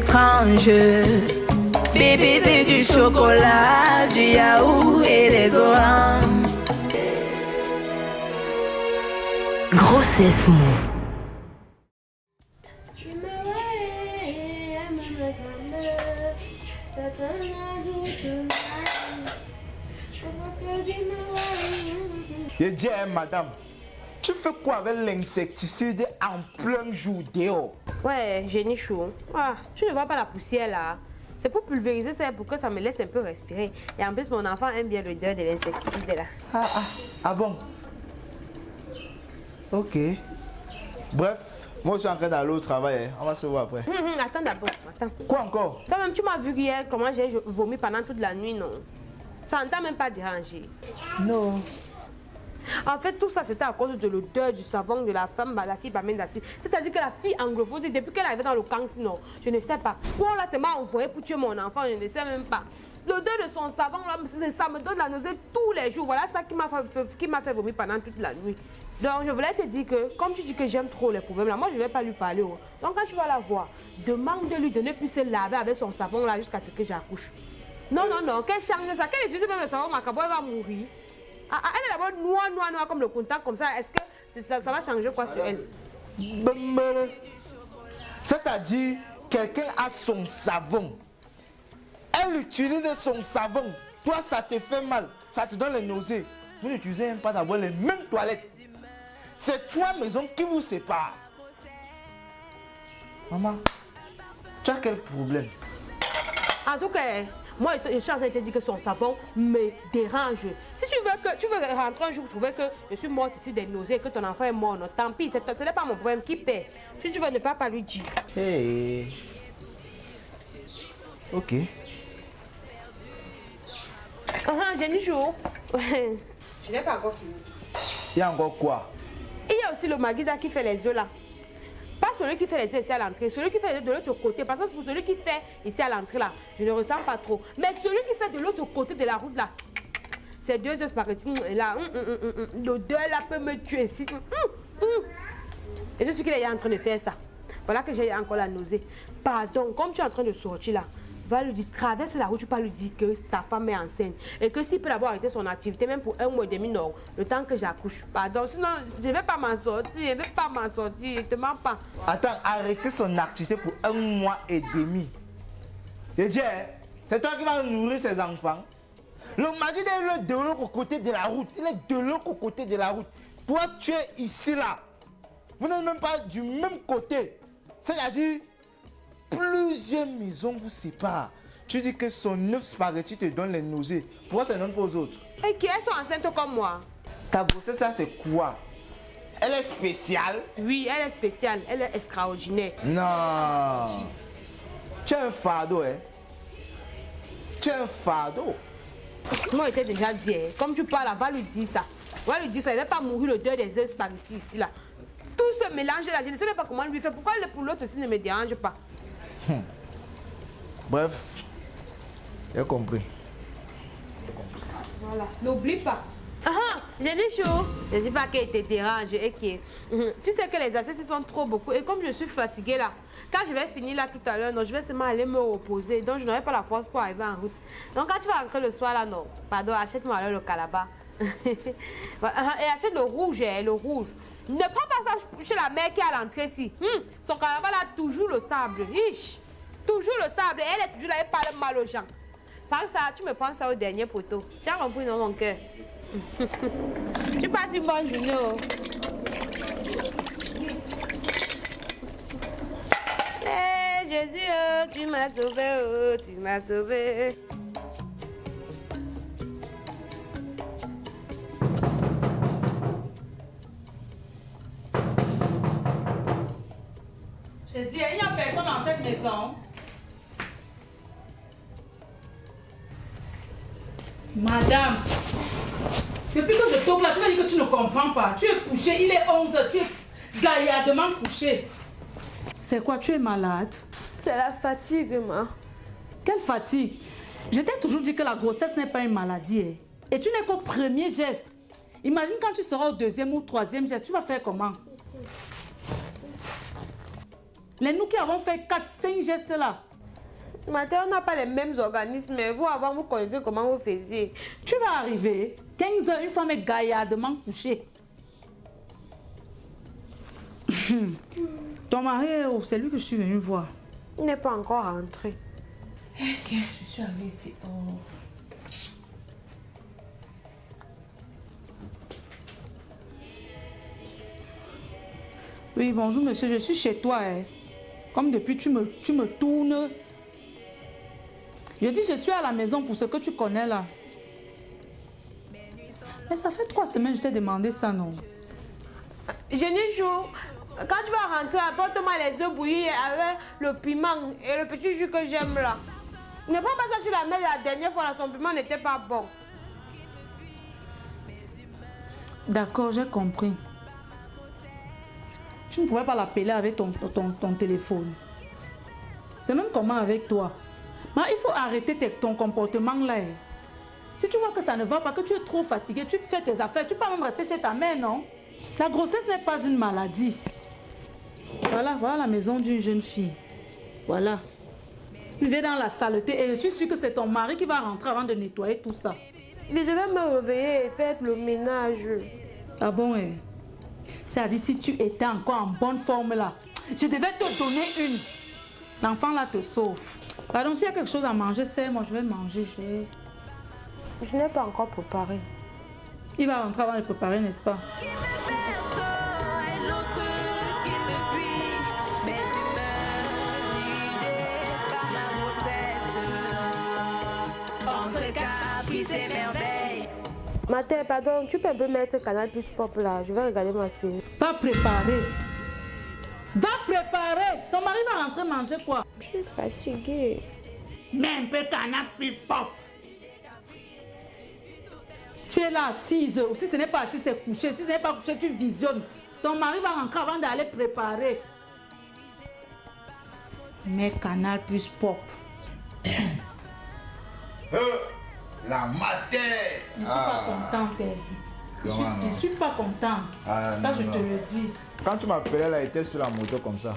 étrange. Bébé veut du chocolat, du yaourt et des oranges. Grossesse mou. Je dis, madame, tu fais quoi avec l'insecticide en plein jour dehors? Ouais, génie chaud. Ah, tu ne vois pas la poussière là? C'est pour pulvériser, c'est pour que ça me laisse un peu respirer. Et en plus, mon enfant aime bien l'odeur de l'insecticide là. Ah bon? Ok. Bref, moi je suis en train d'aller au travail. On va se voir après. Attends d'abord, attends. Quoi encore? Toi-même, tu m'as vu hier comment j'ai vomi pendant toute la nuit, non? Ça ne t'a même pas dérangé. Non. En fait, tout ça, c'était à cause de l'odeur du savon de la femme, la fille Bamendassi. C'est-à-dire que la fille anglophone, depuis qu'elle arrivait dans le camp, sinon, je ne sais pas. Ou on l'a seulement envoyé pour tuer mon enfant, je ne sais même pas. L'odeur de son savon, là, ça me donne la nausée tous les jours. Voilà ça qui m'a fait vomir pendant toute la nuit. Donc, je voulais te dire que, comme tu dis que j'aime trop les problèmes, là, moi, je ne vais pas lui parler. Oh. Donc, quand tu vas la voir, demande-lui de ne plus se laver avec son savon, là, jusqu'à ce que j'accouche. Non, non, non, qu'elle change ça. Qu'elle utilise même le savon, Macabo, elle va mourir. Elle est d'abord noire comme le contact, comme ça. Est-ce que ça va changer quoi sur elle? C'est-à-dire, quelqu'un a son savon. Elle utilise son savon. Toi, ça te fait mal. Ça te donne les nausées. Vous n'utilisez même pas d'avoir les mêmes toilettes. C'est trois maisons qui vous séparent. Maman, tu as quel problème? En tout cas, moi, je suis en train de te dire que son savon me dérange. Si tu veux rentrer un jour, trouver que je suis morte ici des nausées, que ton enfant est mort, non, tant pis, ce n'est pas mon problème, qui paie. Si tu veux ne pas lui dire. Hey. Ok. J'ai du jour. Je n'ai pas encore fini. Il y a encore quoi? Il y a aussi le Magida qui fait les œufs là. Pas celui qui fait les œufs ici à l'entrée, celui qui fait les œufs de l'autre côté. Parce que pour celui qui fait ici à l'entrée là, je ne ressens pas trop. Mais celui qui fait de l'autre côté de la route là, ces deux œufs spaghetti là, l'odeur là peut me tuer ici. Et je suis qu'il est en train de faire ça. Voilà que j'ai encore la nausée. Pardon, comme tu es en train de sortir là, va lui dire, traverse la route, tu peux lui dire que ta femme est enceinte. Et que s'il peut d'abord arrêter son activité, même pour 1 mois et demi, non, le temps que j'accouche. Pardon, sinon je ne vais pas m'en sortir, je ne vais pas m'en sortir, ne te mens pas. Attends, arrêter son activité pour 1 mois et demi. Dédié, c'est toi qui vas nourrir ses enfants. Le mari est de l'autre côté de la route. Il est de l'autre côté de la route. Toi, tu es ici là. Vous n'êtes même pas du même côté. C'est-à-dire, plusieurs maisons vous séparent. Tu dis que son œuf spaghetti te donne les nausées. Pourquoi ça ne donne pas aux autres? Et qui elles sont enceintes comme moi? Ta grossesse, ça c'est quoi? Elle est spéciale? Oui, elle est spéciale, elle est extraordinaire. Non. Tu as un fardeau, hein? Tu as un fardeau. Moi, j'étais déjà dit, comme tu parles, va lui dire ça. Va lui dire ça, il ne va pas mourir l'odeur des œufs spaghetti ici là. Tout ce mélange là, je ne sais même pas comment lui faire. Pourquoi pour l'autre aussi ne me dérange pas? Bref, j'ai compris. Voilà, n'oublie pas. J'ai dit chaud. Je ne dis pas qu'elle te dérange. Okay. Tu sais que les assiettes sont trop beaucoup. Et comme je suis fatiguée là, quand je vais finir là tout à l'heure, je vais seulement aller me reposer. Donc je n'aurai pas la force pour arriver en route. Donc quand tu vas rentrer le soir là, non, pardon, achète-moi alors le calabat. Et achète le rouge, le rouge. Ne prends pas ça chez la mère qui est à l'entrée ici. Son calabat là, toujours le sable. Hiche. Toujours le sable. Et elle est toujours là, elle parle mal aux gens. Par ça, tu me prends ça au dernier poteau. Tu as compris, non, mon cœur? Tu passes une bonne journée. Hey, Jésus, oh, tu m'as sauvé, oh, tu m'as sauvé. Je dis, il n'y a personne dans cette maison. Madame, depuis que je toque là, tu m'as dit que tu ne comprends pas. Tu es couché, il est 11h, tu es gaillardement couché. C'est quoi, tu es malade? C'est la fatigue, ma. Quelle fatigue? Je t'ai toujours dit que la grossesse n'est pas une maladie. Hein. Et tu n'es qu'au premier geste. Imagine quand tu seras au deuxième ou troisième geste, tu vas faire comment? Les nous qui avons fait 4-5 gestes là, Matin, on n'a pas les mêmes organismes, mais vous, avant, vous connaissez comment vous faisiez. Tu vas arriver, 15 heures, une femme est gaillardement couchée. Ton mari, c'est lui que je suis venue voir. Il n'est pas encore rentré. Ok, je suis arrivée ici. Oh. Oui, bonjour monsieur, je suis chez toi. Hein. Comme depuis, tu me tournes. Je dis, je suis à la maison pour ce que tu connais là. Mais ça fait 3 semaines que je t'ai demandé ça, non? Jour, quand tu vas rentrer, apporte-moi les œufs bouillis avec le piment et le petit jus que j'aime là. Ne prends pas ça sur la main, la dernière fois, là, son piment n'était pas bon. D'accord, j'ai compris. Tu ne pouvais pas l'appeler avec ton téléphone. C'est même comment avec toi. Mais il faut arrêter ton comportement là. Si tu vois que ça ne va pas, que tu es trop fatigué, tu fais tes affaires, tu peux même rester chez ta mère, non? La grossesse n'est pas une maladie. Voilà la maison d'une jeune fille. Voilà. Tu viens dans la saleté et je suis sûre que c'est ton mari qui va rentrer avant de nettoyer tout ça. Il devait me réveiller et faire le ménage. Ah bon, eh? C'est-à-dire, si tu étais encore en bonne forme là, je devais te donner une. L'enfant là te sauve. Pardon, s'il y a quelque chose à manger, c'est moi, je vais manger. Je n'ai pas encore préparé. Il va rentrer avant de préparer, n'est-ce pas? Qui me berce et l'autre qui me fuit. Mes humeurs dirigées par ma grossesse. Entre caprices et merveilles. Matin, pardon, tu peux un peu mettre Canal Plus Pop là. Je vais regarder ma fille. Pas préparer. Va préparer. Ton mari va rentrer manger quoi? Je suis fatiguée. Mets un peu Canal Plus Pop. Tu es là assise. Si ce n'est pas assise, c'est couché. Si ce n'est pas couché, tu visionnes. Ton mari va rentrer avant d'aller préparer. Mets Canal Plus Pop. La matin. Je ne suis pas contente. Je ne suis pas contente. Ah, ça, non, je non. te le dis. Quand tu m'appelais, là, elle était sur la moto comme ça.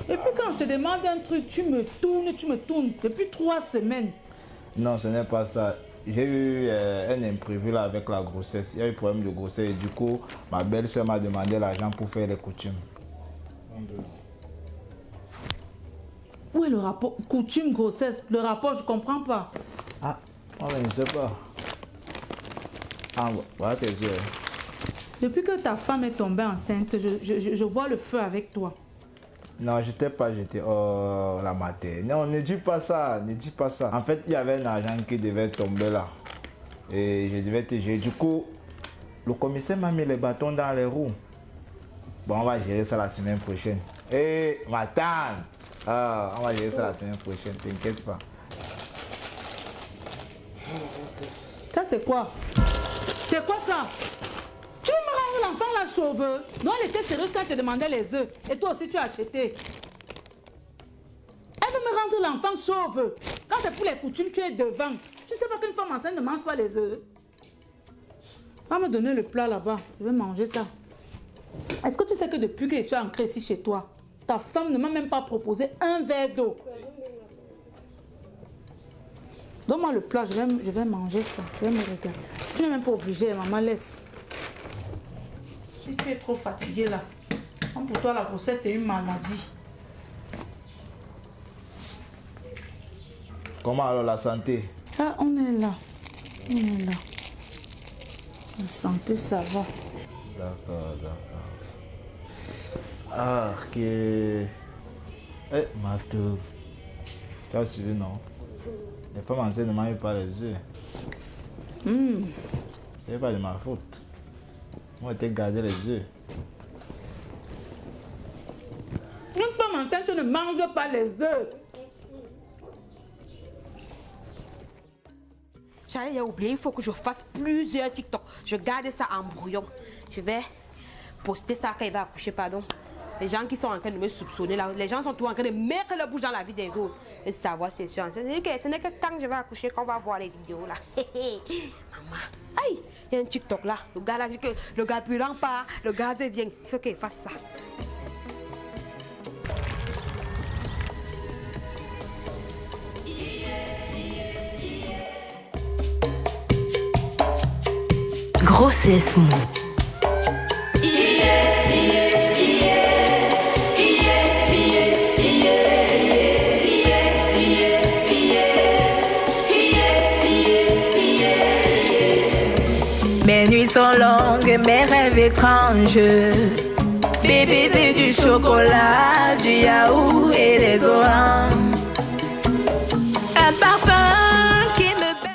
Et puis quand je te demande un truc, tu me tournes. Depuis 3 semaines. Non, ce n'est pas ça. J'ai eu un imprévu là avec la grossesse. Il y a eu problème de grossesse et du coup, ma belle-soeur m'a demandé l'argent pour faire les coutumes. Où est le rapport? Coutume, grossesse, le rapport, je ne comprends pas. Ah, oh, je ne sais pas. Ah, voilà tes yeux. Depuis que ta femme est tombée enceinte, je vois le feu avec toi. Non, je t'ai pas jeté. Oh, la mater. Non, ne dis pas ça, ne dis pas ça. En fait, il y avait un argent qui devait tomber là. Et je devais te gérer. Du coup, le commissaire m'a mis les bâtons dans les roues. Bon, on va gérer ça la semaine prochaine. Eh, ma tante. Ah, on va gérer ça la semaine prochaine, t'inquiète pas. Ça, c'est quoi? C'est quoi ça? Tu me rends l'enfant la chauve. Non, elle était sérieuse quand elle te demandait les œufs. Et toi aussi, tu as acheté. Elle veut me rendre l'enfant chauve. Quand c'est pour les coutumes, tu es devant. Tu ne sais pas qu'une femme enceinte ne mange pas les œufs. Va me donner le plat là-bas. Je vais manger ça. Est-ce que tu sais que depuis que je suis entrée ici chez toi, ta femme ne m'a même pas proposé un verre d'eau? Donne-moi le plat, je vais manger ça. Je vais me regarder. Tu n'es même pas obligée, maman, laisse. Si tu es trop fatiguée là, comme pour toi la grossesse c'est une maladie. Comment alors la santé? Ah, on est là. On est là. La santé, ça va. D'accord, d'accord. Ah, ok. Eh, Matou. Tu as suivi, non? Les femmes enceintes ne mangent pas les œufs. Ce n'est pas de ma faute. Moi, j'ai gardé les œufs. Une femme enceinte ne mange pas les œufs. J'allais oublier, il faut que je fasse plusieurs TikTok. Je garde ça en brouillon. Je vais poster ça quand il va accoucher, pardon. Les gens qui sont en train de me soupçonner là, les gens sont tous en train de mettre leur bouche dans la vie des autres. Et savoir, c'est sûr. Ce n'est que quand je vais accoucher qu'on va voir les vidéos là. Maman, aïe, il y a un TikTok là. Le gars là dit que le gars plus lent pas, le gaz vient. Il faut qu'il fasse ça. grossesse mou. Mes nuits sont longues, mes rêves étranges. Bébé veut du chocolat, du yaourt et des oranges.